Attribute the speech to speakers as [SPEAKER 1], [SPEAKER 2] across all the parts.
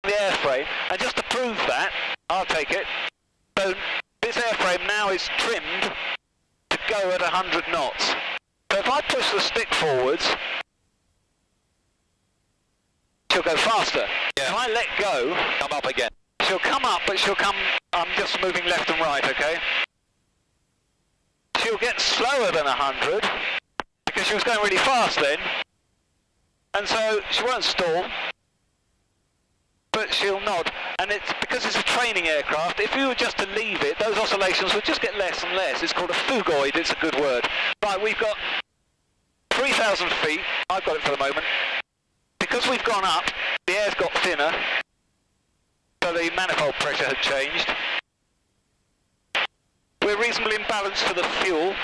[SPEAKER 1] the airframe, and just to prove that, I'll take it. So this airframe now is trimmed to go at 100 knots. So if I push the stick forwards, she'll go faster.
[SPEAKER 2] Yeah.
[SPEAKER 1] If I let go,
[SPEAKER 2] Come up again.
[SPEAKER 1] she'll come up, but she'll come, I'm just moving left and right, okay? She'll get slower than 100, because she was going really fast then, and so she won't stall, but she'll nod. And it's because it's a training aircraft, if you were just to leave it, those oscillations would just get less and less. It's called a phugoid, it's a good word. Right, we've got 3,000 feet, I've got it for the moment. Because we've gone up, the air's got thinner, so the manifold pressure had changed. We're reasonably imbalanced for the fuel.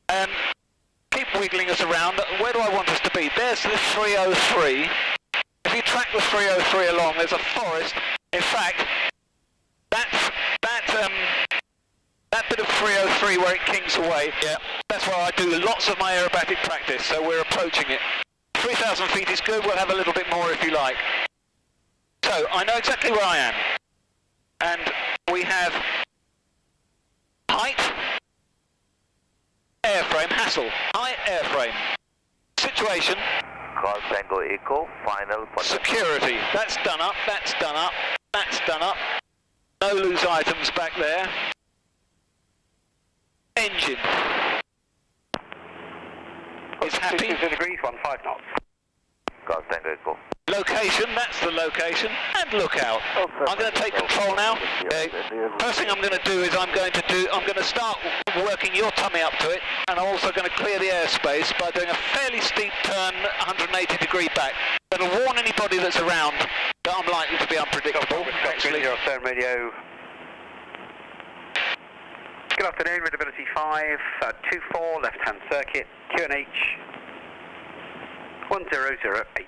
[SPEAKER 1] And keep wiggling us around. Where do I want us to be? There's the 303. If you track the 303 along, there's a forest. In fact, that bit of 303 where it kinks away,
[SPEAKER 2] Yeah.
[SPEAKER 1] that's where I do lots of my aerobatic practice, so we're approaching it. 3,000 feet is good, we'll have a little bit more if you like. So, I know exactly where I am. And we have height, airframe, hassle, height, airframe. Situation,
[SPEAKER 3] Call Tango Echo, final.
[SPEAKER 1] security, that's done up, that's done up, that's done up. No loose items back there. Engine. It's happy.
[SPEAKER 4] 2 degrees, 15 knots.
[SPEAKER 3] Call Tango Echo.
[SPEAKER 1] Location, that's the location. And lookout. I'm going to take control now. First thing I'm going to do is I'm going to start working your tummy up to it, and I'm also going to clear the airspace by doing a fairly steep turn 180 degree back. That'll warn anybody that's around that I'm likely to be unpredictable, actually.
[SPEAKER 4] Your Sarum radio. Good afternoon, readability 5, 24, left-hand circuit, QNH 1008.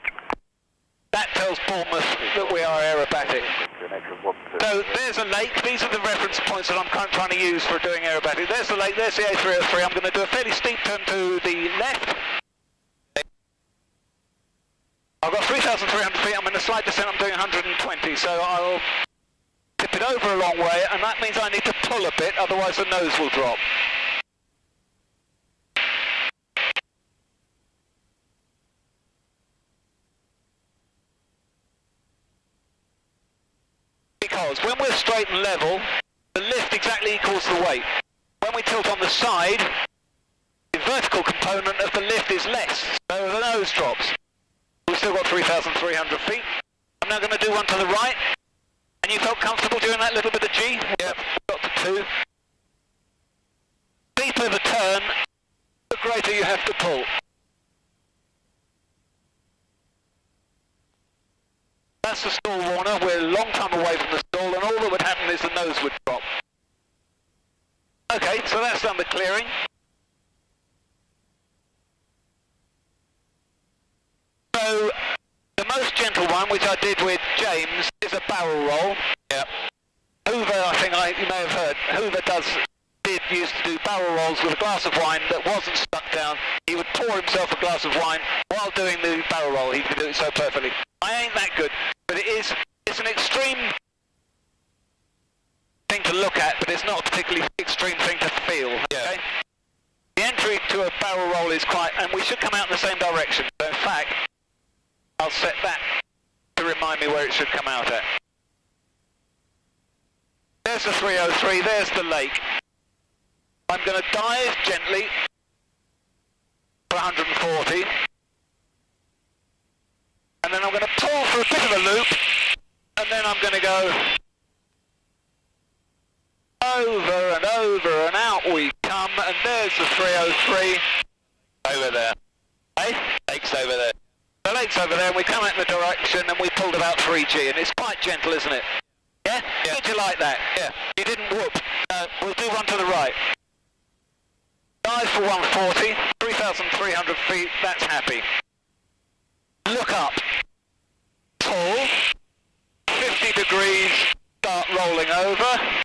[SPEAKER 1] That tells Bournemouth that we are aerobatic. So there's a lake. These are the reference points that I'm trying to use for doing aerobatic. There's the lake, there's the A303. I'm going to do a fairly steep turn to the left. I've got 3,300 feet. I'm in a slight descent. I'm doing 120. So I'll tip it over a long way, and that means I need to pull a bit, otherwise the nose will drop. Because when we're straight and level, the lift exactly equals the weight. When we tilt on the side, the vertical component of the lift is less, so the nose drops. We've still got 3,300 feet. I'm now going to do one to the right. And you felt comfortable doing that little bit of G? Yep, got to 2. Deeper the turn, the greater you have to pull. That's the stall warner. We're a long time away from the stall, and all that would happen is the nose would drop. Okay, so that's done the clearing. So, the most gentle one, which I did with James, is a barrel roll.
[SPEAKER 2] Yeah.
[SPEAKER 1] Hoover, I think you may have heard, Hoover used to do barrel rolls with a glass of wine that wasn't stuck down. He would pour himself a glass of wine while doing the barrel roll. He could do it so perfectly. I ain't that good, but it's an extreme thing to look at, but it's not a particularly extreme thing to feel.
[SPEAKER 2] Yeah.
[SPEAKER 1] Okay? The entry to a barrel roll is quite, and we should come out in the same direction. So in fact, I'll set that to remind me where it should come out at. There's the 303, there's the lake. I'm going to dive gently for 140. And then I'm going to pull for a bit of a loop. And then I'm going to go over and over and out we come. And there's the 303 over there. Hey?
[SPEAKER 2] Lake's over there.
[SPEAKER 1] The lake's over there, and we come out in the direction, and we pulled about 3G, and it's quite gentle, isn't it? Yeah?
[SPEAKER 2] Yeah.
[SPEAKER 1] Did you like that?
[SPEAKER 2] Yeah.
[SPEAKER 1] You didn't whoop. We'll do one to the right. Dive for 140, 3,300 feet, that's happy. Look up. Pull. 50 degrees, start rolling over.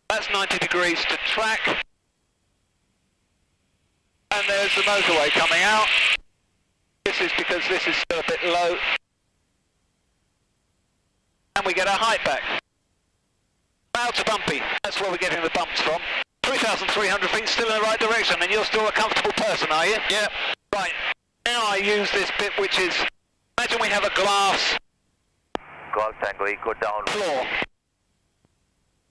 [SPEAKER 1] That's 90 degrees to track. And there's the motorway coming out. This is because this is still a bit low. our height back. Clouds are bumpy. That's where we're getting the bumps from. 3,300 feet, still in the right direction, and you're still a comfortable person, are you?
[SPEAKER 2] Yeah.
[SPEAKER 1] Right. Now I use this bit, which is, imagine we have a glass
[SPEAKER 3] Golf Tango Echo down.
[SPEAKER 1] floor.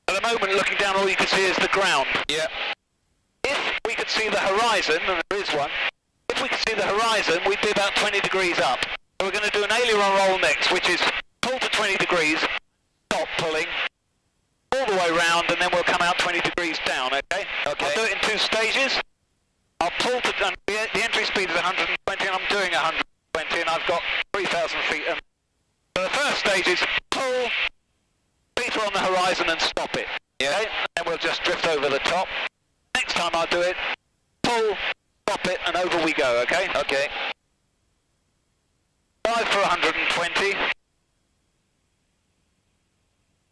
[SPEAKER 1] At the moment, looking down, all you can see is the ground.
[SPEAKER 2] Yeah.
[SPEAKER 1] If we could see the horizon, and there is one, if we could see the horizon, we'd be about 20 degrees up. So we're going to do an aileron roll next, which is pull to 20 degrees, stop pulling, all the way round, and then we'll come out 20 degrees down, okay?
[SPEAKER 2] Okay.
[SPEAKER 1] I'll do it in 2 stages. I'll pull to, the entry speed is 120, and I'm doing 120, and I've got 3,000 feet. And so the first stage is pull, feet are on the horizon, and stop it.
[SPEAKER 2] Yeah.
[SPEAKER 1] Okay? And then we'll just drift over the top. Next time I'll do it, pull, stop it, and over we go, okay?
[SPEAKER 2] Okay.
[SPEAKER 1] Dive for 120.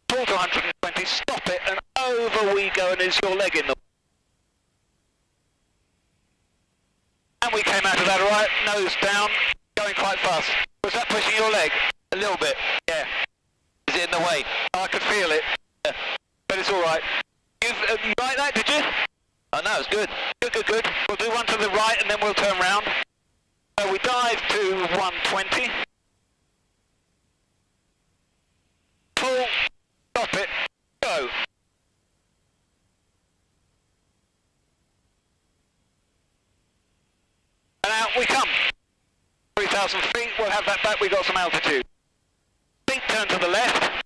[SPEAKER 1] Pull to 120, stop it, and over we go, and is your leg in the... And we came out of that right, nose down, going quite fast. Was that pushing your leg?
[SPEAKER 2] A little bit.
[SPEAKER 1] Yeah.
[SPEAKER 2] Is it in the way?
[SPEAKER 1] I could feel it.
[SPEAKER 2] Yeah.
[SPEAKER 1] But it's all right. You like that, did you?
[SPEAKER 2] Oh no, it's good.
[SPEAKER 1] Good, good, good. We'll do one to the right, and then we'll turn round. So we dive to 120. Pull, stop it, go. And out we come. 3,000 feet, we'll have that back, we got some altitude. Feet turn to the left.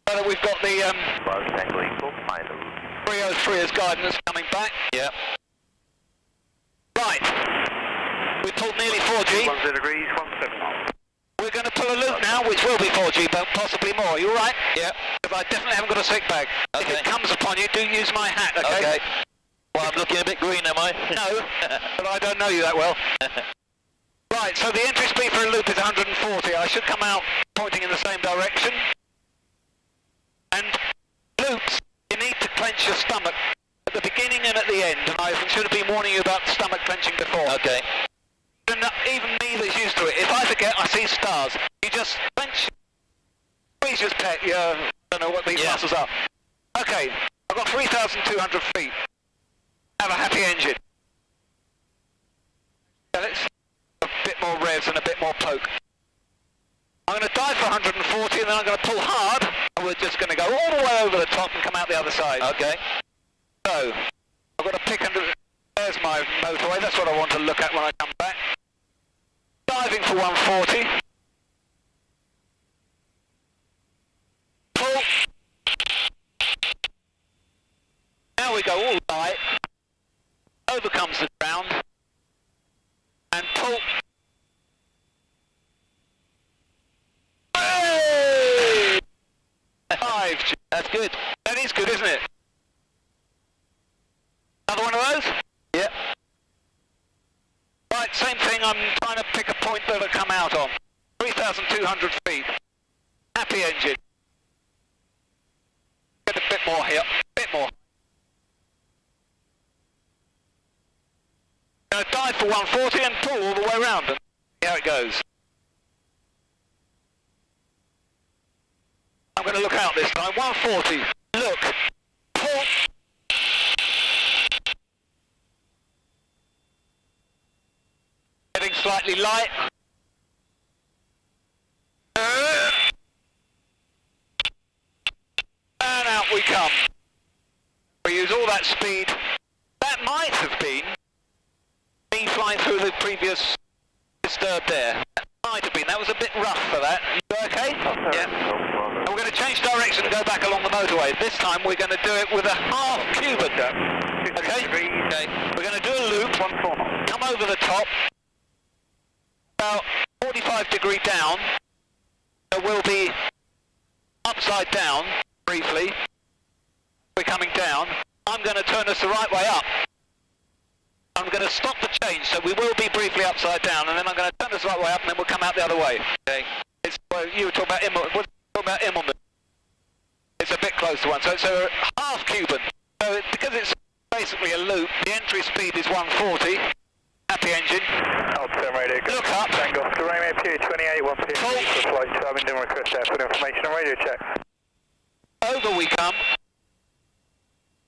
[SPEAKER 1] So that we've got the
[SPEAKER 3] Golf Tango Echo final.
[SPEAKER 1] 303 as guidance coming back.
[SPEAKER 2] Yeah.
[SPEAKER 1] Right. We pulled nearly 4G.
[SPEAKER 4] 10 degrees, 17 knots.
[SPEAKER 1] We're going to pull a loop now, which will be 4G, but possibly more. You all right?
[SPEAKER 2] Yeah.
[SPEAKER 1] Because I definitely haven't got a sick bag.
[SPEAKER 2] Okay.
[SPEAKER 1] If it comes upon you, do use my hat, okay?
[SPEAKER 2] Okay. Well, I'm looking a bit green, am I?
[SPEAKER 1] No, but I don't know you that well. Right, so the entry speed for a loop is 140. I should come out pointing in the same direction. And loops, you need to clench your stomach at the beginning and at the end. And I should have been warning you about stomach clenching before.
[SPEAKER 2] Okay.
[SPEAKER 1] And even me that's used to it, if I forget, I see stars. You just clench, squeeze your pet, I don't know what these muscles are. Okay, I've got 3,200 feet. Have a happy engine. Yeah, let's a bit more revs and a bit more poke. I'm going to dive for 140 and then I'm going to pull hard. And we're just going to go all the way over the top and come out the other side.
[SPEAKER 2] Okay.
[SPEAKER 1] So, I've got to pick under... There's my motorway, that's what I want to look at when I come back. Diving for 140. Pull. Now we go all light. Over comes the ground. And pull. Hey! 5G.
[SPEAKER 2] That's good.
[SPEAKER 1] That is good, isn't it? Another one of those?
[SPEAKER 2] Yeah.
[SPEAKER 1] Right, same thing, I'm trying to pick a point that I'll come out on. 3,200 feet. Happy engine. Get a bit more here, a bit more. Going to dive for 140 and pull all the way around and see how it goes. I'm going to look out this time. 140. Look. Pull. Getting slightly light. And out we come. We use all that speed. That might have been me flying through the previous disturbed air. That might have been. That was a bit rough for that. You okay? Yeah. And we're going to change direction and go back along the motorway. This time we're going to do it with a half Cuban. Okay? Okay. We're going to do a loop.
[SPEAKER 4] 14 knots.
[SPEAKER 1] Come over the top. About 45 degree down. So we'll be upside down briefly. We're coming down. I'm going to turn us the right way up. I'm going to stop the change, so we will be briefly upside down, and then I'm going to turn us the right way up, and then we'll come out the other way. Okay. It's, well, you were talking about Immelman. It's a bit close to one, so it's a half Cuban. So because it's basically a loop, the entry speed is 140. Happy engine.
[SPEAKER 4] Altimeter radio.
[SPEAKER 1] Look up.
[SPEAKER 4] Tango.
[SPEAKER 5] Right, I'm doing request there for information and radio check.
[SPEAKER 1] Over we come.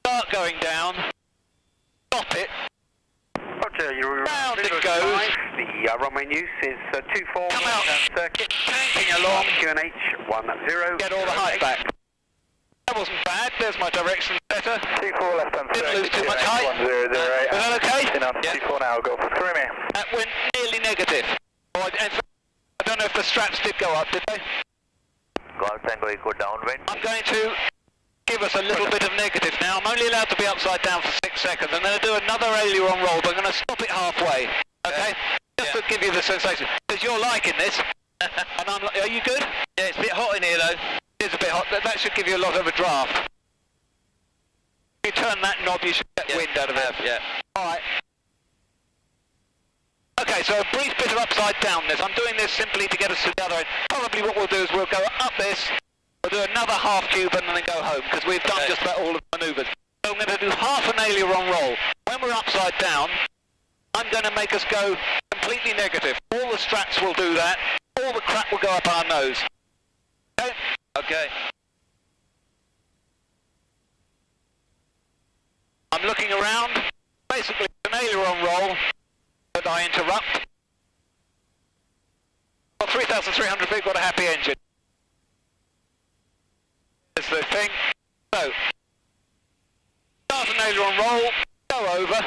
[SPEAKER 1] Start going down. Stop it.
[SPEAKER 4] Roger, you're
[SPEAKER 1] Round it goes.
[SPEAKER 4] The runway use is 24
[SPEAKER 1] Come out.
[SPEAKER 4] circuit.
[SPEAKER 1] Tanking along.
[SPEAKER 4] QNH 10.
[SPEAKER 1] Get all the height back. That wasn't bad. There's my direction setter.
[SPEAKER 5] 24 left hand
[SPEAKER 1] Didn't lose too much height.
[SPEAKER 5] 1008.
[SPEAKER 1] Was that okay?
[SPEAKER 5] Yeah. 24 now, go for 3 minutes.
[SPEAKER 1] That went nearly negative. Oh, I don't know if the straps did go up, did they?
[SPEAKER 3] Golf Tango Echo downwind.
[SPEAKER 1] I'm going to give us a little bit of negative now. I'm only allowed to be upside down for 6 seconds. I'm going to do another aileron roll, but I'm going to stop it halfway. Okay? Just to give you the sensation. Because you're liking this. And are you good?
[SPEAKER 2] Yeah, it's a bit hot in here though.
[SPEAKER 1] It is a bit hot. That should give you a lot of a draft. If you turn that knob, you should get wind out of it.
[SPEAKER 2] Yeah.
[SPEAKER 1] Alright. Okay, so a brief bit of upside downness. I'm doing this simply to get us to the other end. Probably what we'll do is we'll go up this, we'll do another half Cuban and then go home, because we've done just about all of the manoeuvres. So I'm going to do half an aileron roll. When we're upside down, I'm going to make us go completely negative. All the straps will do that. All the crap will go up our nose. Okay?
[SPEAKER 2] Okay.
[SPEAKER 1] I'm looking around. Basically, it's an aileron roll. But I interrupt. Well, 3,300 feet, got a happy engine. There's the thing. So, start an aileron roll, go over,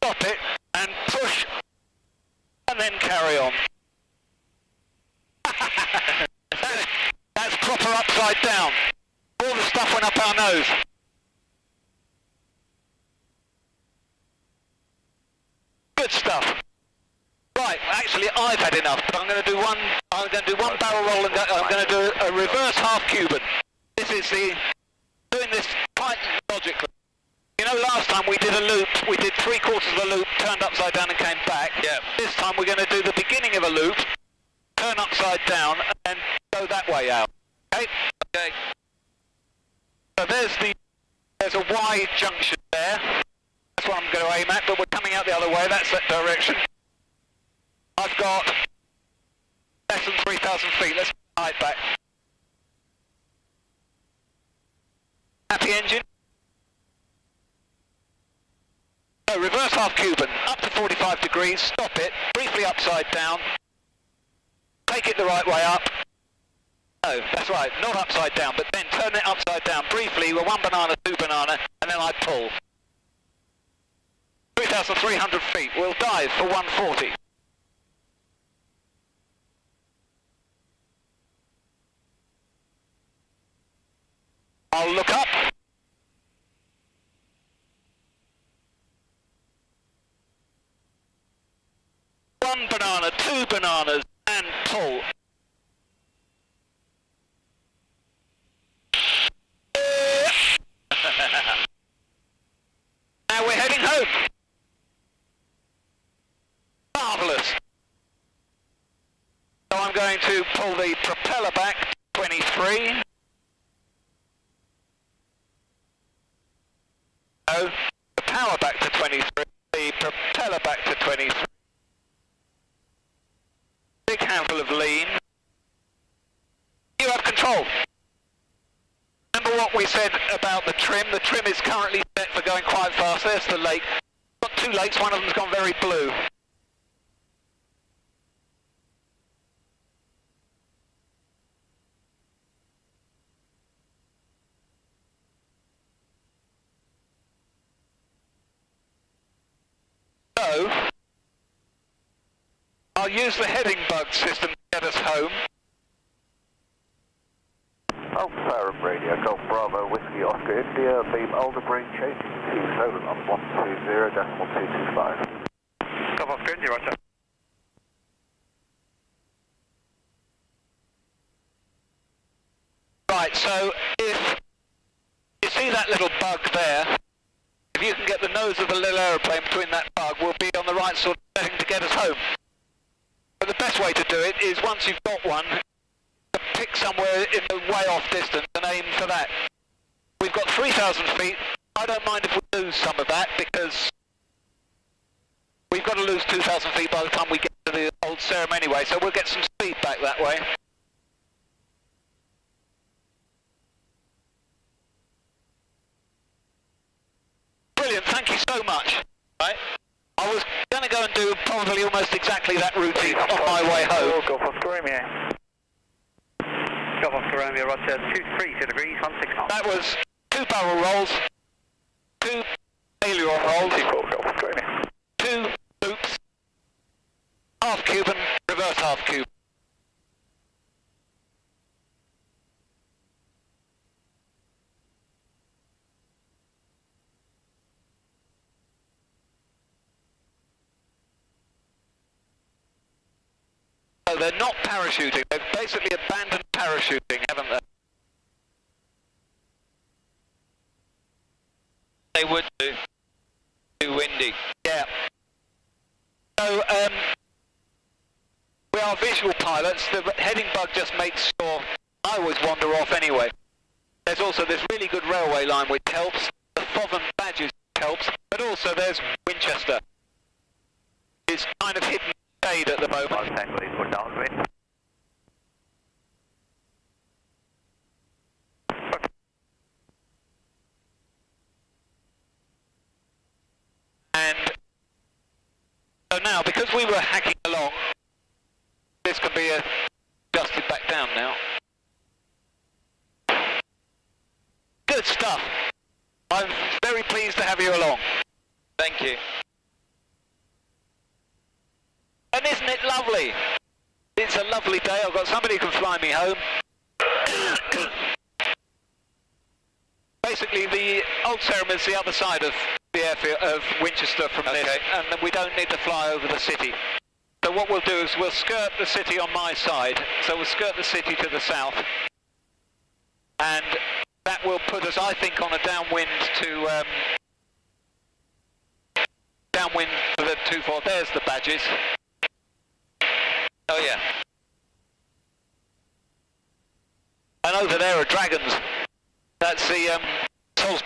[SPEAKER 1] stop it, and push, and then carry on. That's proper upside down. All the stuff went up our nose. Good stuff. Right, actually I've had enough, but I'm going to do one barrel roll and I'm going to do a reverse half Cuban. This is doing this quite logically. You know, last time we did a loop, we did 3/4 of a loop, turned upside down and came back.
[SPEAKER 2] Yeah.
[SPEAKER 1] This time we're going to do the beginning of a loop, turn upside down and go that way out. Okay?
[SPEAKER 2] Okay.
[SPEAKER 1] So there's a wide junction there. That's what I'm going to aim at, but we're coming out the other way, that's that direction. I've got less than 3,000 feet, let's get the height back. Happy engine. So reverse half Cuban, up to 45 degrees, stop it, briefly upside down, take it the right way up. No, that's right, not upside down, but then turn it upside down briefly with 1 banana, 2 banana, and then I pull. 3,300 feet, we'll dive for 140. I'll look up. One banana, 2 bananas, and pull. Now we're heading home. Marvellous. So I'm going to pull the propeller back 23. No, the power back to 23, the propeller back to 23. Big handful of lean. You have control. Remember what we said about the trim? The trim is currently set for going quite fast. There's the lake. Got 2 lakes, one of them's gone very blue. So, I'll use the heading bug system to get us home.
[SPEAKER 3] Oh, Sarum Radio, Golf Bravo, Whiskey Oscar India, beam Alderbray, changing to Sarum on 120.225.
[SPEAKER 4] Golf Oscar India, roger.
[SPEAKER 1] Right, so if you see that little bug there, if you can get the nose of the little aeroplane between that bug, we'll be on the right sort of setting to get us home. But the best way to do it is once you've got one, to pick somewhere in the way off distance and aim for that. We've got 3,000 feet. I don't mind if we lose some of that because we've got to lose 2,000 feet by the time we get to the old Sarum anyway, so we'll get some speed. speed back that way. Brilliant, thank you so much. Right. I was going to go and do probably almost exactly that routine on my way home.
[SPEAKER 5] Golf Oscar Romeo.
[SPEAKER 4] Golf Oscar Romeo, roger, 232 degrees, 16 knots.
[SPEAKER 1] That was 2 barrel rolls, 2 aileron rolls,
[SPEAKER 5] 24 Golf Oscar Romeo.
[SPEAKER 1] 2 loops, half Cuban, reverse half Cuban. So they're not parachuting, they've basically abandoned parachuting, haven't they?
[SPEAKER 2] They would do. Too windy.
[SPEAKER 1] Yeah. So, we are visual pilots. The heading bug just makes sure I always wander off anyway. There's also this really good railway line which helps, the Fotham Badges helps, but also there's Winchester. It's kind of hidden shade at the moment.
[SPEAKER 4] Put downwind.
[SPEAKER 1] And so now, because we were hacking along, this can be adjusted back down now. Good stuff. I'm very pleased to have you along.
[SPEAKER 2] Thank you.
[SPEAKER 1] And isn't it lovely? It's a lovely day. I've got somebody who can fly me home. Basically, the old Sarum is the other side of the airfield of Winchester from this, and we don't need to fly over the city. So what we'll do is we'll skirt the city on my side. So we'll skirt the city to the south, and that will put us, I think, on a downwind to downwind for the 24. There's the Badges.
[SPEAKER 2] Oh yeah.
[SPEAKER 1] And over there are Dragons. That's the Salisbury